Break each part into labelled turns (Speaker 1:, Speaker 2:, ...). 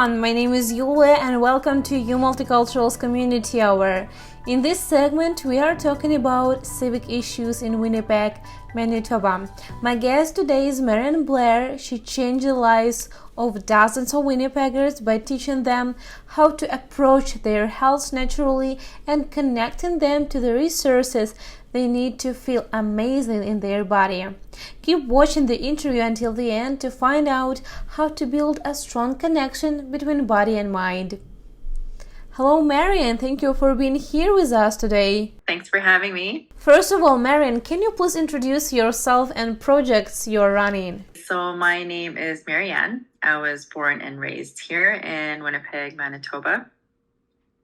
Speaker 1: everyone, my name is Yuliya and welcome to Multicultural's Community Hour. In this segment, we are talking about civic issues in Winnipeg, Manitoba. My guest today is Ann Blair. She changed the lives of dozens of Winnipeggers by teaching them how to approach their health naturally and connecting them to the resources they need to feel amazing in their body. Keep watching the interview until the end to find out how to build a strong connection between body and mind. Hello, Marian. Thank you for being here with us today.
Speaker 2: Thanks for having me.
Speaker 1: First of all, Marian, can you please introduce yourself and projects you're running?
Speaker 2: So my name is Marianne. I was born and raised here in Winnipeg, Manitoba,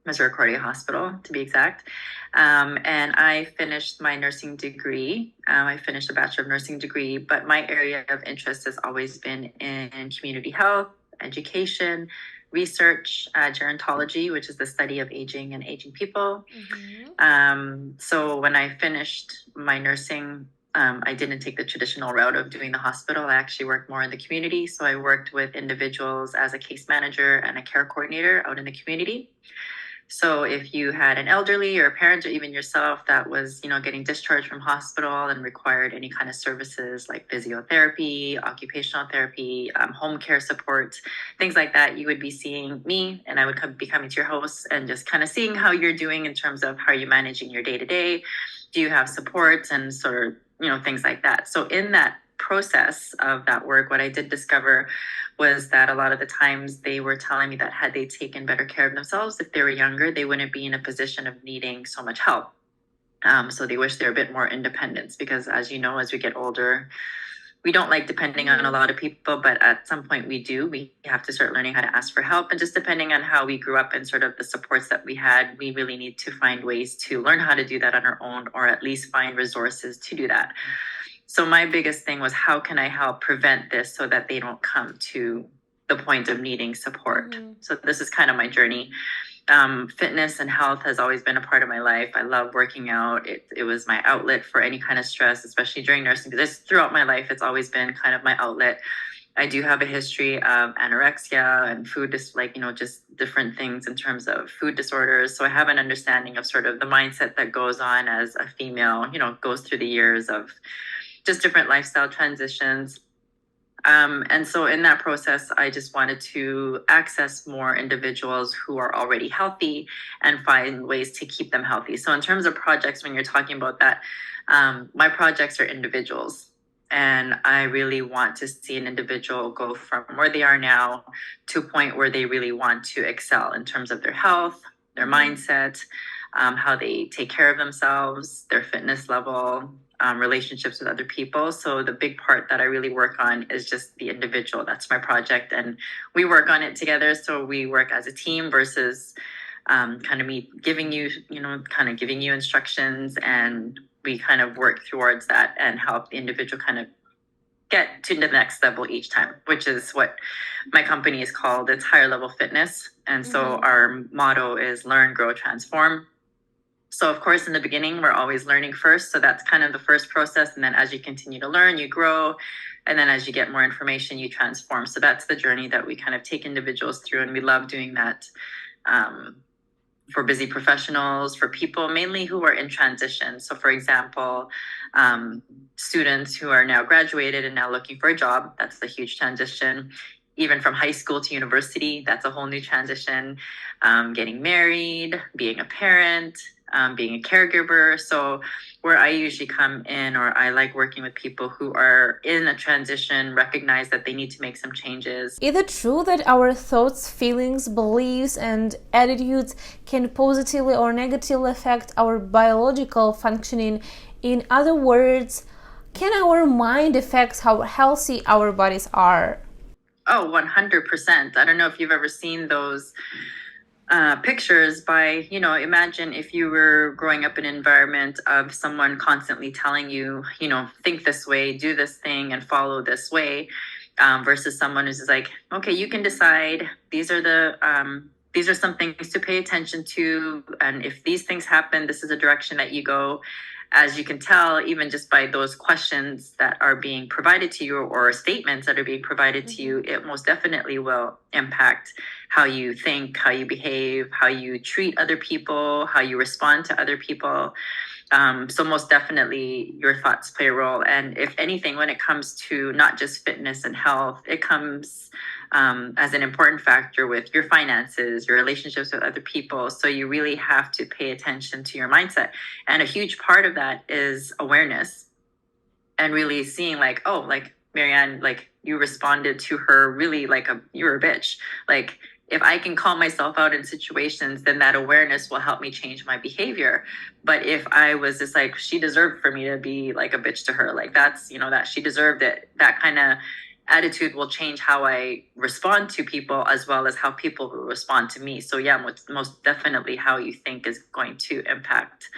Speaker 2: Misericordia Hospital to be exact. And I finished my nursing degree. I finished a Bachelor of Nursing degree, but my area of interest has always been in community health, education, research, gerontology, which is the study of aging and aging people. So when I finished my nursing, I didn't take the traditional route of doing the hospital. I actually worked more in the community. So I worked with individuals as a case manager and a care coordinator out in the community. So if you had an elderly or a parent or even yourself that was, getting discharged from hospital and required any kind of services like physiotherapy, occupational therapy, home care support, things like that, you would be seeing me and I would be coming to your house and just kind of seeing how you're doing in terms of how you're managing your day-to-day. Do you have supports and sort of, things like that. So in that process of that work, what I did discover was that a lot of the times they were telling me that had they taken better care of themselves, if they were younger, they wouldn't be in a position of needing so much help. So they wish they were a bit more independent because, as you know, as we get older, we don't like depending on a lot of people, but at some point we do. We have to start learning how to ask for help. And just depending on how we grew up and sort of the supports that we had, we really need to find ways to learn how to do that on our own, or at least find resources to do that. So my biggest thing was, how can I help prevent this so that they don't come to the point of needing support? So this is kind of my journey. Fitness and health has always been a part of my life. I love working out. It was my outlet for any kind of stress, especially during nursing. Because throughout my life, it's always been kind of my outlet. I do have a history of anorexia and food, just different things in terms of food disorders. So I have an understanding of sort of the mindset that goes on as a female, goes through the years of just different lifestyle transitions. And so in that process, I just wanted to access more individuals who are already healthy and find ways to keep them healthy. So in terms of projects, when you're talking about that, my projects are individuals. And I really want to see an individual go from where they are now to a point where they really want to excel in terms of their health, their mindset, how they take care of themselves, their fitness level, relationships with other people. So the big part that I really work on is just the individual. That's my project. And we work on it together. So we work as a team versus kind of me giving you instructions, and we kind of work towards that and help the individual kind of get to the next level each time, which is what my company is called. It's Higher Level Fitness. And so our motto is learn, grow, transform. So of course, in the beginning, we're always learning first. So that's kind of the first process. And then as you continue to learn, you grow. And then as you get more information, you transform. So that's the journey that we kind of take individuals through. And we love doing that for busy professionals, for people mainly who are in transition. So for example, students who are now graduated and now looking for a job, that's a huge transition. Even from high school to university, that's a whole new transition. Getting married, being a parent, being a caregiver. So where I usually come in, or I like working with people who are in a transition, recognize that they need to make some changes.
Speaker 1: Is it true that our thoughts, feelings, beliefs, and attitudes can positively or negatively affect our biological functioning? In other words, can our mind affect how healthy our bodies are?
Speaker 2: Oh, 100%. I don't know if you've ever seen those pictures by, imagine if you were growing up in an environment of someone constantly telling you, think this way, do this thing, and follow this way, versus someone who's just like, okay, you can decide. These are some things to pay attention to, and if these things happen, this is a direction that you go. as you can tell, even just by those questions that are being provided to you or statements that are being provided to you, it most definitely will impact how you think, how you behave, how you treat other people, how you respond to other people. So most definitely your thoughts play a role. And if anything, when it comes to not just fitness and health, it comes as an important factor with your finances, your relationships with other people. So you really have to pay attention to your mindset. And a huge part of that is awareness and really seeing like, oh, like Marianne, like you responded to her really like you're a bitch. Like, if I can call myself out in situations, then that awareness will help me change my behavior. But if I was just like, she deserved for me to be like a bitch to her, like that's, that she deserved it, that kind of attitude will change how I respond to people as well as how people will respond to me. So yeah, most definitely how you think is going to impact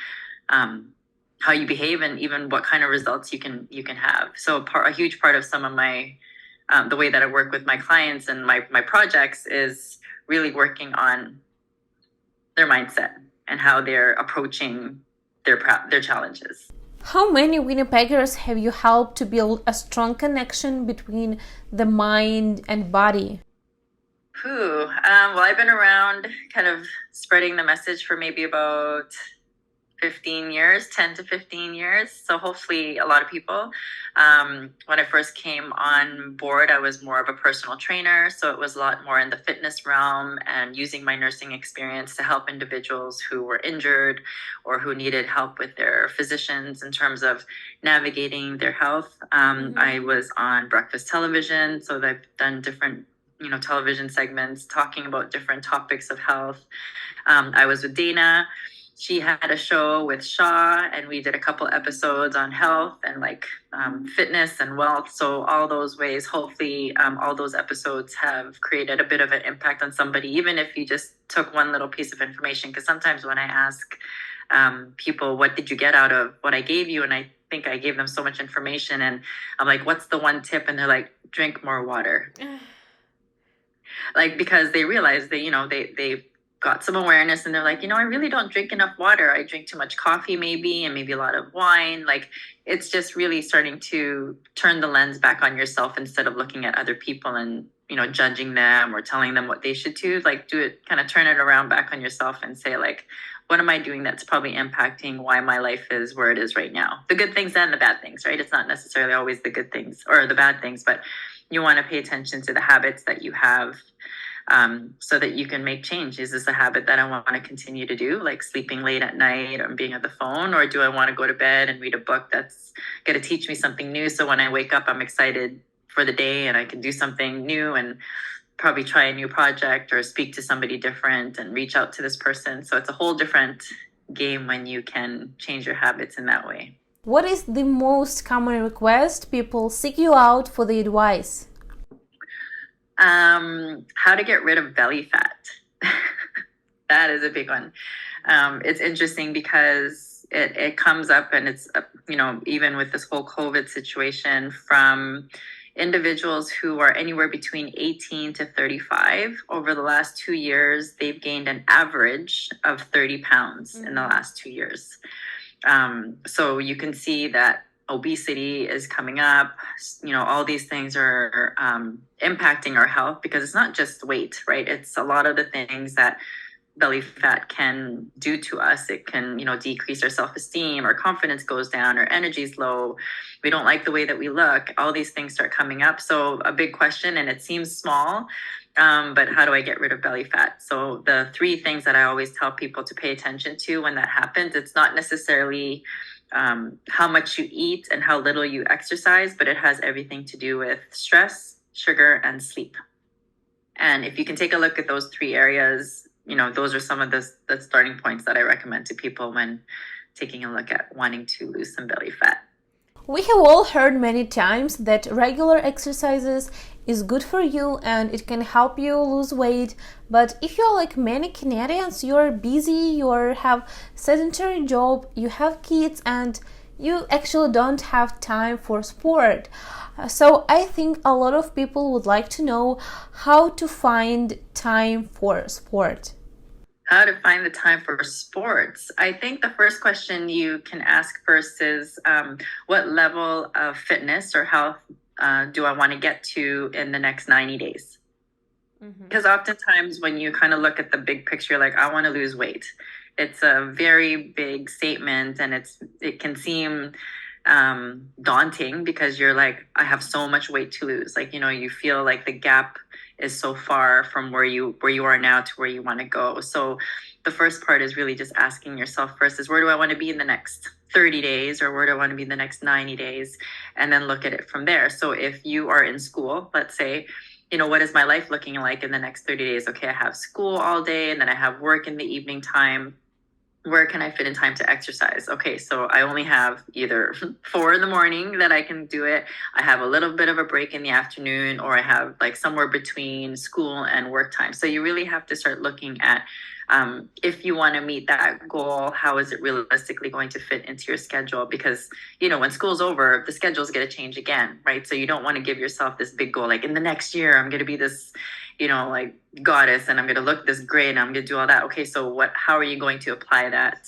Speaker 2: how you behave and even what kind of results you can have. So a huge part of some of my the way that I work with my clients and my projects is really working on their mindset and how they're approaching their challenges.
Speaker 1: How many Winnipeggers have you helped to build a strong connection between the mind and body?
Speaker 2: Well, I've been around kind of spreading the message for maybe about 15 years, 10 to 15 years. So hopefully a lot of people. When I first came on board, I was more of a personal trainer. So it was a lot more in the fitness realm and using my nursing experience to help individuals who were injured or who needed help with their physicians in terms of navigating their health. I was on breakfast television. So I've done different television segments talking about different topics of health. I was with Dana. She had a show with Shaw, and we did a couple episodes on health and like fitness and wealth. So all those ways, hopefully all those episodes have created a bit of an impact on somebody, even if you just took one little piece of information. Because sometimes when I ask people, what did you get out of what I gave you? And I think I gave them so much information, and I'm like, what's the one tip? And they're like, drink more water. Like, because they realize that, they got some awareness and they're like, I really don't drink enough water. I drink too much coffee maybe, and maybe a lot of wine. Like, it's just really starting to turn the lens back on yourself instead of looking at other people and, judging them or telling them what they should do. Like, kind of turn it around back on yourself and say, like, what am I doing that's probably impacting why my life is where it is right now? The good things and the bad things, right? It's not necessarily always the good things or the bad things, but you want to pay attention to the habits that you have so that you can make change. Is this a habit that I want to continue to do, like sleeping late at night or being at the phone? Or do I want to go to bed and read a book that's going to teach me something new? So when I wake up, I'm excited for the day and I can do something new and probably try a new project or speak to somebody different and reach out to this person. So it's a whole different game when you can change your habits in that way.
Speaker 1: What is the most common request people seek you out for the advice?
Speaker 2: How to get rid of belly fat. That is a big one. It's interesting because it comes up, and it's, even with this whole COVID situation, from individuals who are anywhere between 18 to 35. Over the last 2 years, they've gained an average of 30 pounds in the last 2 years. So you can see that obesity is coming up. All these things are impacting our health, because it's not just weight, right? It's a lot of the things that belly fat can do to us. It can, decrease our self-esteem, our confidence goes down, our energy's low, we don't like the way that we look. All these things start coming up. So a big question, and it seems small, but how do I get rid of belly fat? So the 3 things that I always tell people to pay attention to when that happens, it's not necessarily how much you eat and how little you exercise, but it has everything to do with stress, sugar, and sleep. And if you can take a look at those 3 areas, those are some of the starting points that I recommend to people when taking a look at wanting to lose some belly fat.
Speaker 1: We have all heard many times that regular exercises is good for you and it can help you lose weight. But if you're like many Canadians, you're busy, you have sedentary job, you have kids, and you actually don't have time for sport. So I think a lot of people would like to know how to find time for sport.
Speaker 2: How to find the time for sports? I think the first question you can ask first is what level of fitness or health do I want to get to in the next 90 days? Because oftentimes when you kind of look at the big picture, like I want to lose weight, it's a very big statement, and it can seem daunting because you're like, I have so much weight to lose. Like, you feel like the gap is so far from where you are now to where you want to go. So the first part is really just asking yourself first is, where do I want to be in the next 30 days, or where do I want to be in the next 90 days? And then look at it from there. So if you are in school, let's say, what is my life looking like in the next 30 days? Okay, I have school all day and then I have work in the evening time. Where can I fit in time to exercise? Okay, so I only have either 4 in the morning that I can do it. I have a little bit of a break in the afternoon, or I have like somewhere between school and work time. So you really have to start looking at if you want to meet that goal, how is it realistically going to fit into your schedule? Because, when school's over, the schedule's going to change again, right? So you don't want to give yourself this big goal, like in the next year, I'm going to be this, like goddess, and I'm going to look this great, and I'm going to do all that. Okay, so how are you going to apply that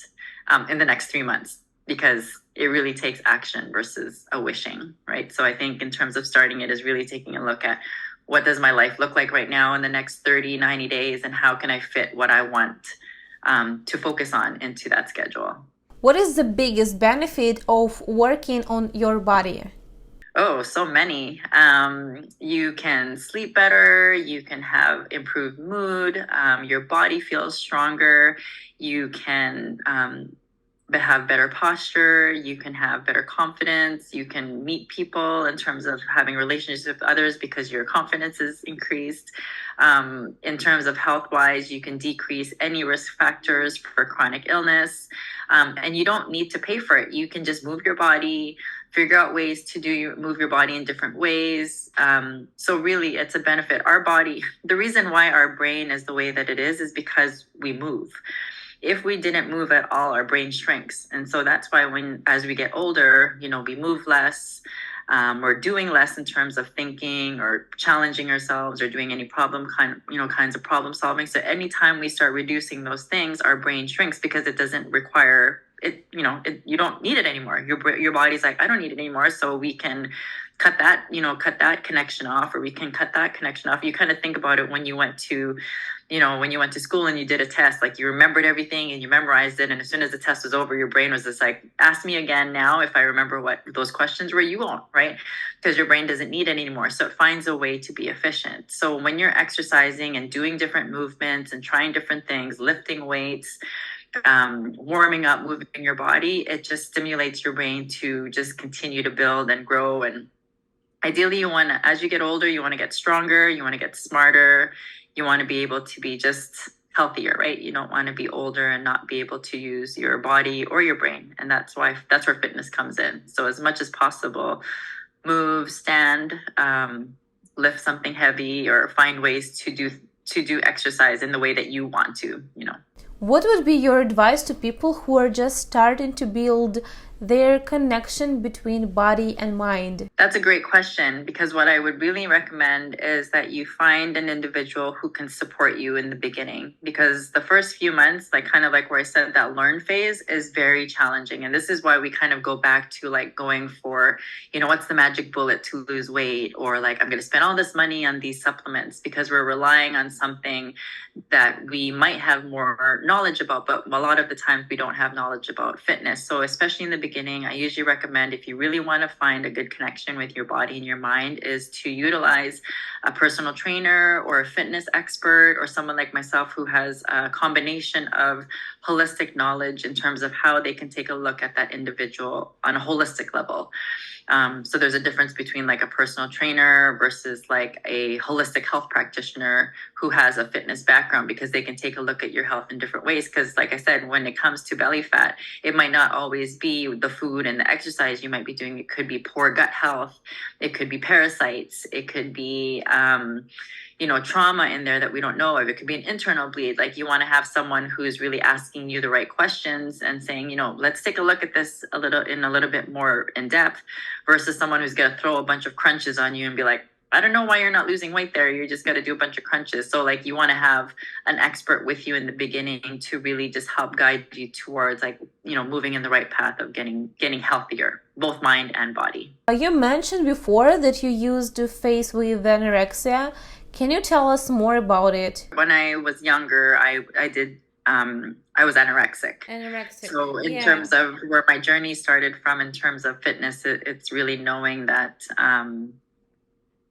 Speaker 2: in the next 3 months? Because it really takes action versus a wishing, right? So I think in terms of starting it is really taking a look at, what does my life look like right now in the next 30, 90 days, and how can I fit what I want to focus on into that schedule?
Speaker 1: What is the biggest benefit of working on your body?
Speaker 2: Oh, so many. You can sleep better. You can have improved mood. Your body feels stronger. You can have better posture. You can have better confidence. You can meet people in terms of having relationships with others because your confidence is increased. In terms of health-wise, you can decrease any risk factors for chronic illness. And you don't need to pay for it. You can just move your body, figure out ways to move your body in different ways. So really, it's a benefit. Our body, the reason why our brain is the way that it is because we move. If we didn't move at all, our brain shrinks. And so that's why as we get older, we move less. We're doing less in terms of thinking or challenging ourselves or doing any kinds of problem solving. So anytime we start reducing those things, our brain shrinks because it doesn't require it. You don't need it anymore. Your body's like, I don't need it anymore. So we can cut that connection off, or we can cut that connection off. You kind of think about it when you went to school and you did a test, like you remembered everything and you memorized it. And as soon as the test was over, your brain was just like, ask me again now if I remember what those questions were. You won't, right? Because your brain doesn't need it anymore. So it finds a way to be efficient. So when you're exercising and doing different movements and trying different things, lifting weights, warming up, moving your body, it just stimulates your brain to just continue to build and grow. And ideally, as you get older, you want to get stronger, you want to get smarter, you want to be able to be just healthier, right? You don't want to be older and not be able to use your body or your brain. And that's where fitness comes in. So as much as possible, move, stand, lift something heavy, or find ways to do exercise in the way that you want to.
Speaker 1: What would be your advice to people who are just starting to build their connection between body and mind?
Speaker 2: That's a great question, because what I would really recommend is that you find an individual who can support you in the beginning, because the first few months, like where I said, that learn phase is very challenging. And this is why we kind of go back to going for, what's the magic bullet to lose weight, or I'm going to spend all this money on these supplements, because we're relying on something that we might have more knowledge about, but a lot of the times we don't have knowledge about fitness. So especially in the beginning, I usually recommend, if you really want to find a good connection with your body and your mind, is to utilize a personal trainer or a fitness expert, or someone like myself who has a combination of holistic knowledge in terms of how they can take a look at that individual on a holistic level. So there's a difference between a personal trainer versus a holistic health practitioner who has a fitness background, because they can take a look at your health in different ways. Because like I said, when it comes to belly fat, it might not always be the food and the exercise you might be doing. It could be poor gut health. It could be parasites. It could be trauma in there that we don't know of. It could be an internal bleed. You want to have someone who's really asking you the right questions and saying, let's take a look at this a little bit more in depth, versus someone who's going to throw a bunch of crunches on you and be like, I don't know why you're not losing weight there. You just got to do a bunch of crunches. So like you want to have an expert with you in the beginning to really just help guide you towards like, moving in the right path of getting healthier, both mind and body.
Speaker 1: You mentioned before that you used to face with anorexia. Can you tell us more about it?
Speaker 2: When I was younger, I was anorexic. So in terms of where my journey started from, in terms of fitness, it's really knowing that,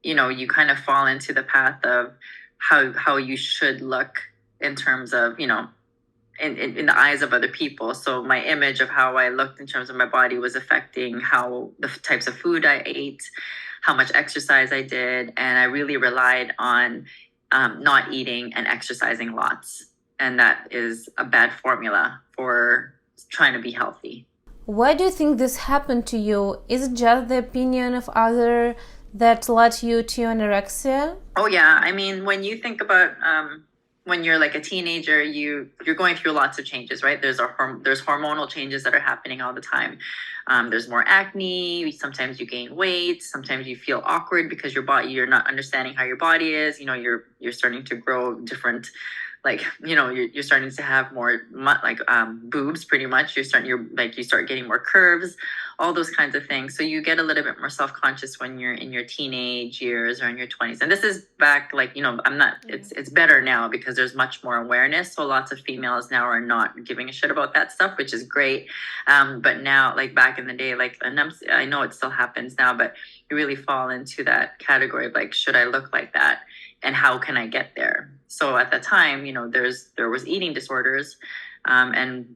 Speaker 2: you kind of fall into the path of how you should look in terms of, in the eyes of other people. So my image of how I looked in terms of my body was affecting how the types of food I ate, how much exercise I did. And I really relied on not eating and exercising lots. And that is a bad formula for trying to be healthy.
Speaker 1: Why do you think this happened to you? Is it just the opinion of others that led you to anorexia?
Speaker 2: Oh, yeah. I mean, when you think about when you're like a teenager, you're going through lots of changes, right? There's hormonal changes that are happening all the time. There's more acne. Sometimes you gain weight. Sometimes you feel awkward because you're not understanding how your body is. You're starting to grow different. Like, you're starting to have more boobs pretty much. You start getting more curves, all those kinds of things. So you get a little bit more self-conscious when you're in your teenage years or in your 20s. And this is back it's better now because there's much more awareness. So lots of females now are not giving a shit about that stuff, which is great. But now, like back in the day, and I know it still happens now, but you really fall into that category of like, should I look like that? And how can I get there? So at the time, there was eating disorders, and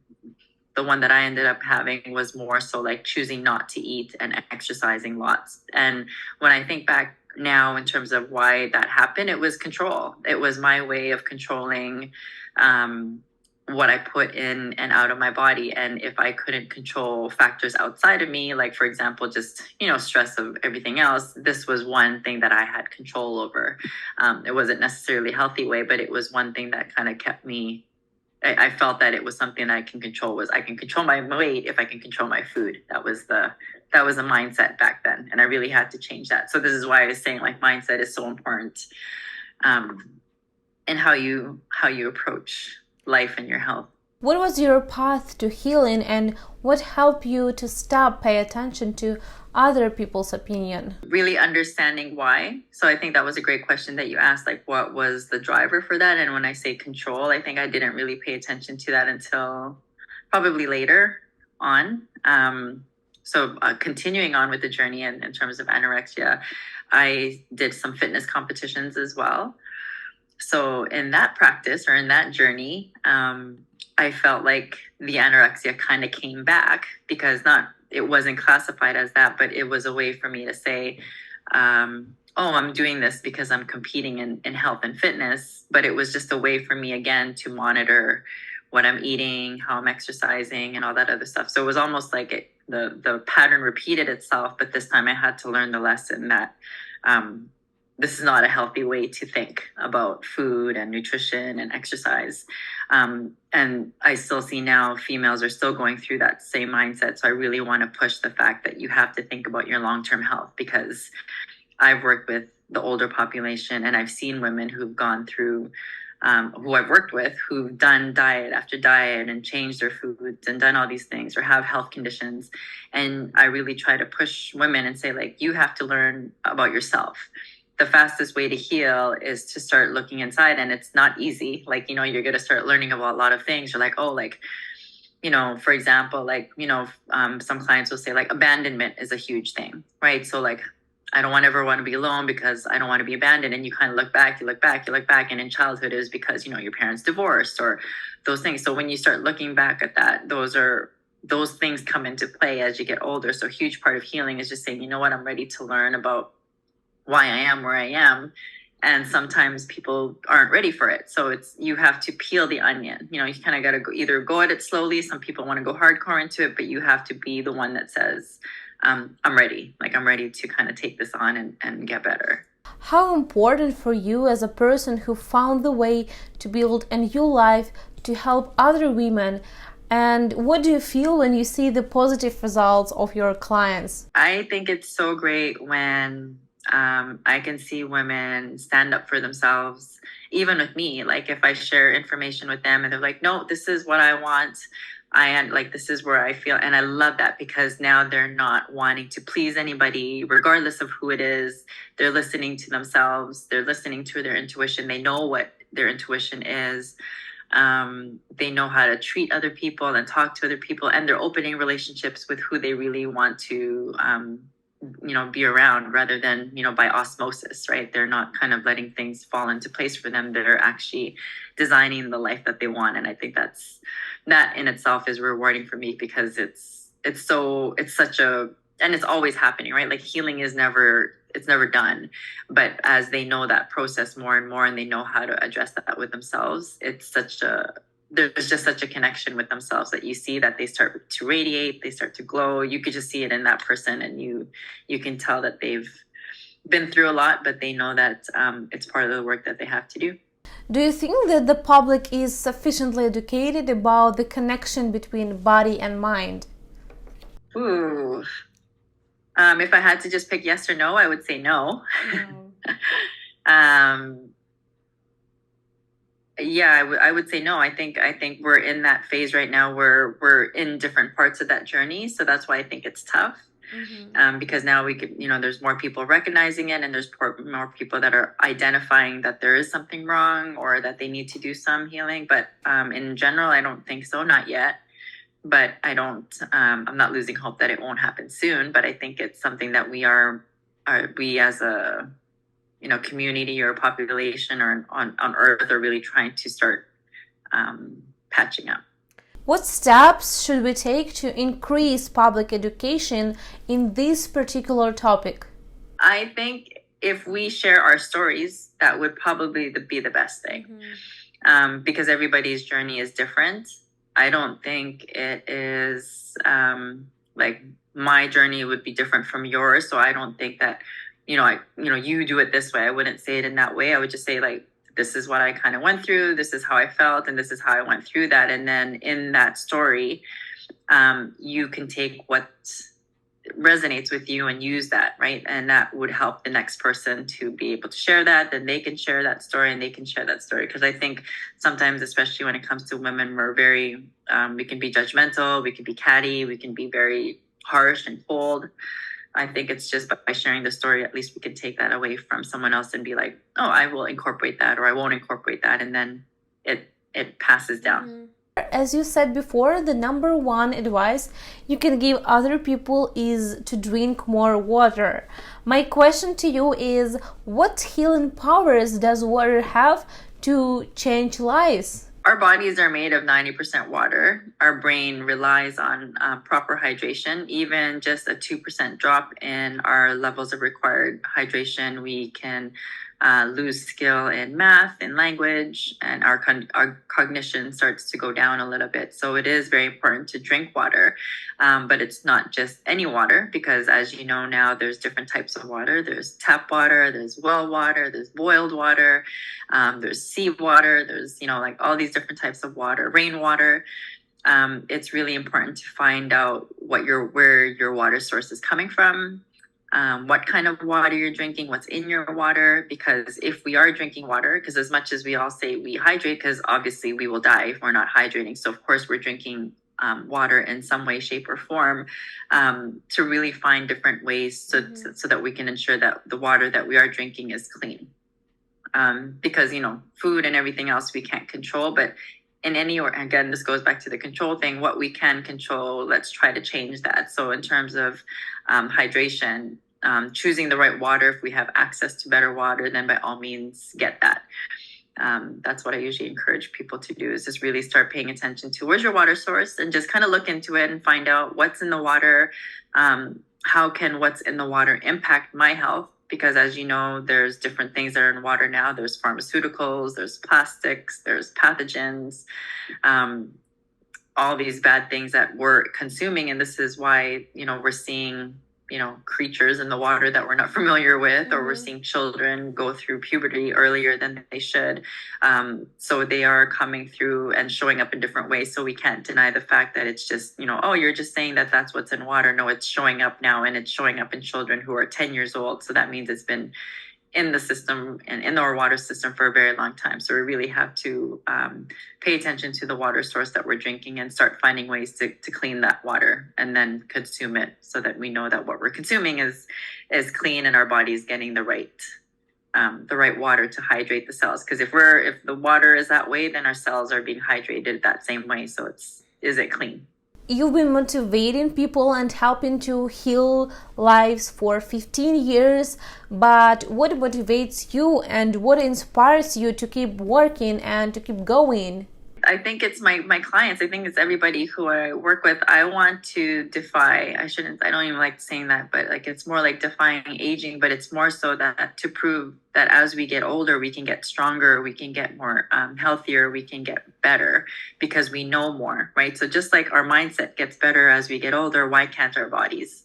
Speaker 2: the one that I ended up having was more so like choosing not to eat and exercising lots. And when I think back now in terms of why that happened, it was control. It was my way of controlling what I put in and out of my body. And if I couldn't control factors outside of me, like, for example, just, stress of everything else, this was one thing that I had control over. It wasn't necessarily a healthy way, but it was one thing that kind of kept me, I felt that it was something I can control. I can control my weight if I can control my food. That was the mindset back then. And I really had to change that. So this is why I was saying like mindset is so important in how you approach life and your health.
Speaker 1: What was your path to healing and what helped you to stop pay attention to other people's opinion?
Speaker 2: Really understanding why. So I think that was a great question that you asked, like what was the driver for that? And when I say control, I think I didn't really pay attention to that until probably later on. So continuing on with the journey in terms of anorexia, I did some fitness competitions as well. So in that practice or in that journey, I felt like the anorexia kind of came back because it wasn't classified as that, but it was a way for me to say, I'm doing this because I'm competing in health and fitness. But it was just a way for me, again, to monitor what I'm eating, how I'm exercising, and all that other stuff. So it was almost like the pattern repeated itself, but this time I had to learn the lesson that this is not a healthy way to think about food and nutrition and exercise. And I still see now females are still going through that same mindset. So I really want to push the fact that you have to think about your long-term health, because I've worked with the older population and I've seen women who've gone through, who I've worked with, who've done diet after diet and changed their foods and done all these things or have health conditions. And I really try to push women and say, like, you have to learn about yourself. The fastest way to heal is to start looking inside, and it's not easy. Like, you're going to start learning about a lot of things. You're like, for example, some clients will say like abandonment is a huge thing, right? So like, I don't ever want to be alone because I don't want to be abandoned. And you kind of look back. And in childhood it was because, your parents divorced or those things. So when you start looking back at that, those things come into play as you get older. So a huge part of healing is just saying, you know what, I'm ready to learn about why I am where I am. And sometimes people aren't ready for it. So you have to peel the onion. You kind of got to either go at it slowly. Some people want to go hardcore into it, but you have to be the one that says, I'm ready. Like, I'm ready to kind of take this on and get better.
Speaker 1: How important for you as a person who found the way to build a new life to help other women? And what do you feel when you see the positive results of your clients?
Speaker 2: I think it's so great when I can see women stand up for themselves, even with me. Like if I share information with them and they're like, no, this is what I want. I am like, this is where I feel. And I love that because now they're not wanting to please anybody, regardless of who it is. They're listening to themselves. They're listening to their intuition. They know what their intuition is. They know how to treat other people and talk to other people. And they're opening relationships with who they really want to, be around rather than, by osmosis, right? They're not kind of letting things fall into place for them. They're actually designing the life that they want. And I think that in itself is rewarding for me because it's such a, and it's always happening, right? Like healing is it's never done. But as they know that process more and more and they know how to address that with themselves, there's just such a connection with themselves that you see that they start to radiate, they start to glow. You could just see it in that person and you can tell that they've been through a lot, but they know that it's part of the work that they have to do.
Speaker 1: Do you think that the public is sufficiently educated about the connection between body and mind?
Speaker 2: Ooh. If I had to just pick yes or no, I would say no. Yeah, I would say no. I think we're in that phase right now where we're in different parts of that journey. So that's why I think it's tough. Because now we could, there's more people recognizing it and there's more people that are identifying that there is something wrong or that they need to do some healing. But in general, I don't think so, not yet. But I'm not losing hope that it won't happen soon. But I think it's something that we as a community or population or on Earth are really trying to start patching up.
Speaker 1: What steps should we take to increase public education in this particular topic?
Speaker 2: I think if we share our stories, that would probably be the best thing. Because everybody's journey is different. I don't think it is like my journey would be different from yours. So I don't think that you do it this way. I wouldn't say it in that way. I would just say like, this is what I kind of went through. This is how I felt. And this is how I went through that. And then in that story, you can take what resonates with you and use that, right? And that would help the next person to be able to share that. Then they can share that story and they can share that story. Because I think sometimes, especially when it comes to women, we're very, we can be judgmental, we can be catty, we can be very harsh and cold. I think it's just by sharing the story, at least we can take that away from someone else and be like, oh, I will incorporate that or I won't incorporate that. And then it passes down.
Speaker 1: As you said before, the number one advice you can give other people is to drink more water. My question to you is, what healing powers does water have to change lives?
Speaker 2: Our bodies are made of 90% water. Our brain relies on proper hydration. Even just a 2% drop in our levels of required hydration, we can lose skill in math and language, and our cognition starts to go down a little bit. So it is very important to drink water, but it's not just any water, because as you know now, there's different types of water. There's tap water, there's well water, there's boiled water, there's seawater, there's like all these different types of water, rainwater. It's really important to find out where your water source is coming from. What kind of water you're drinking, what's in your water, because if we are drinking water, because as much as we all say we hydrate, because obviously we will die if we're not hydrating. So of course we're drinking water in some way, shape or form, to really find different ways so that we can ensure that the water that we are drinking is clean. Because, food and everything else we can't control, but again, this goes back to the control thing, what we can control, let's try to change that. So in terms of hydration, choosing the right water, if we have access to better water, then by all means get that. That's what I usually encourage people to do, is just really start paying attention to where's your water source and just kind of look into it and find out what's in the water. How can what's in the water impact my health? Because as you know, there's different things that are in water now. There's pharmaceuticals, there's plastics, there's pathogens, all these bad things that we're consuming. And this is why, we're seeing creatures in the water that we're not familiar with, or we're seeing children go through puberty earlier than they should. So they are coming through and showing up in different ways. So we can't deny the fact that it's just, oh, you're just saying that that's what's in water. No, it's showing up now, and it's showing up in children who are 10 years old. So that means it's been in the system and in our water system for a very long time. So we really have to pay attention to the water source that we're drinking and start finding ways to clean that water and then consume it, so that we know that what we're consuming is clean and our body is getting the right water to hydrate the cells. Because if the water is that way, then our cells are being hydrated that same way. So is it clean?
Speaker 1: You've been motivating people and helping to heal lives for 15 years, but what motivates you and what inspires you to keep working and to keep going?
Speaker 2: I think it's my clients. I think it's everybody who I work with. I want to defy, I don't even like saying that, but it's more like defying aging, but it's more so that to prove that as we get older, we can get stronger, we can get more healthier, we can get better because we know more, right? So just like our mindset gets better as we get older, why can't our bodies?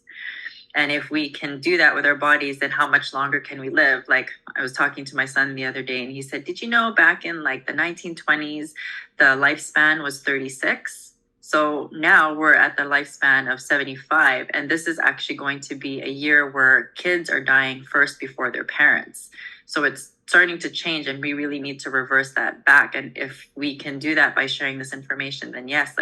Speaker 2: And if we can do that with our bodies, then how much longer can we live? Like, I was talking to my son the other day, and he said, did you know back in the 1920s, the lifespan was 36? So now we're at the lifespan of 75. And this is actually going to be a year where kids are dying first before their parents. So it's starting to change, and we really need to reverse that back. And if we can do that by sharing this information, then yes,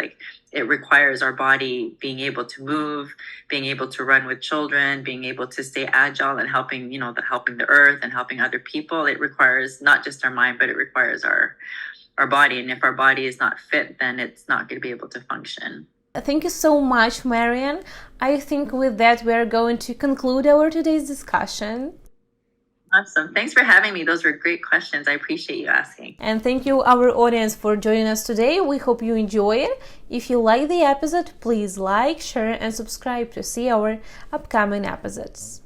Speaker 2: it requires our body being able to move, being able to run with children, being able to stay agile and helping the earth and helping other people. It requires not just our mind, but it requires our body. And if our body is not fit, then it's not going to be able to function.
Speaker 1: Thank you so much, Marian. I think with that, we're going to conclude our today's discussion.
Speaker 2: Awesome. Thanks for having me. Those were great questions. I appreciate you asking.
Speaker 1: And thank you, our audience, for joining us today. We hope you enjoy it. If you like the episode, please like, share, and subscribe to see our upcoming episodes.